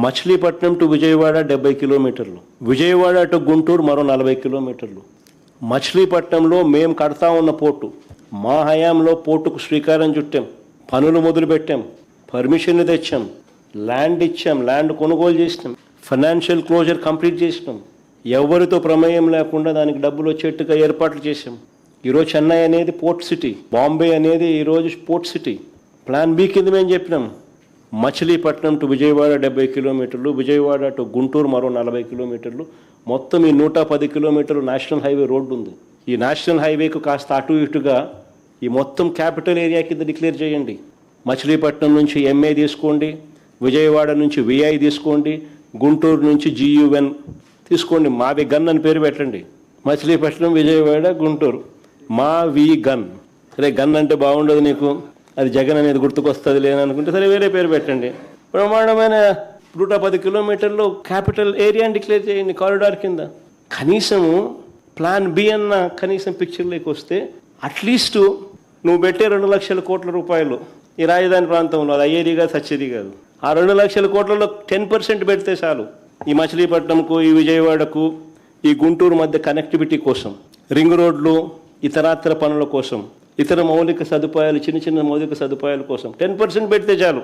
Machilipatnam to Vijayawada 70 కిలోమీటర్లు, Vijayawada to Guntur మరో 40 కిలోమీటర్లు. మచిలీపట్నంలో మేము కడతా ఉన్న పోర్టు, మా హయాంలో పోర్టుకు శ్రీకారం చుట్టాం, పనులు మొదలుపెట్టాం, పర్మిషన్లు తెచ్చాం, ల్యాండ్ ఇచ్చాం, ల్యాండ్ కొనుగోలు చేసినాం, ఫైనాన్షియల్ క్లోజర్ కంప్లీట్ చేసినాం, ఎవరితో ప్రమేయం లేకుండా దానికి డబ్బులు వచ్చేట్టుగా ఏర్పాట్లు చేశాం. ఈరోజు చెన్నై అనేది పోర్ట్ సిటీ, బాంబే అనేది ఈరోజు పోర్ట్ సిటీ. ప్లాన్ బి కింద మేము చెప్పినాం, మచిలీపట్నం టు విజయవాడ 70 కిలోమీటర్లు, విజయవాడ టు గుంటూరు మరో 40 కిలోమీటర్లు, మొత్తం ఈ 110 కిలోమీటర్లు నేషనల్ హైవే రోడ్డు ఉంది. ఈ నేషనల్ హైవేకు కాస్త అటు ఇటుగా ఈ మొత్తం క్యాపిటల్ ఏరియా కింద డిక్లేర్ చేయండి. మచిలీపట్నం నుంచి ఎంఏ తీసుకోండి, విజయవాడ నుంచి విఐ తీసుకోండి, గుంటూరు నుంచి GUN తీసుకోండి, మావి గన్ అని పేరు పెట్టండి. మచిలీపట్నం, విజయవాడ, గుంటూరు, మా వి గన్. సరే, గన్ అంటే బాగుండదు నీకు, అది జగన్ అనేది గుర్తుకొస్తుంది లేననుకుంటే సరే వేరే పేరు పెట్టండి. బ్రహ్మాండమైన 110 కిలోమీటర్లు క్యాపిటల్ ఏరియాని డిక్లేర్ చేయండి కారిడార్ కింద. కనీసము ప్లాన్ బి అన్న కనీసం పిక్చర్లోకి వస్తే అట్లీస్ట్ నువ్వు పెట్టే 2 లక్షల కోట్ల రూపాయలు ఈ రాజధాని ప్రాంతంలో, అది అయ్యేది కాదు, సచ్చేది కాదు. ఆ 2 లక్షల కోట్లలో 10% పెడితే చాలు, ఈ మచిలీపట్నంకు, ఈ విజయవాడకు, ఈ గుంటూరు మధ్య కనెక్టివిటీ కోసం, రింగ్ రోడ్లు, ఇతరాతర పనుల కోసం, ఇతర మౌలిక సదుపాయాలు, చిన్న చిన్న మౌలిక సదుపాయాల కోసం 10% పెడితే చాలు.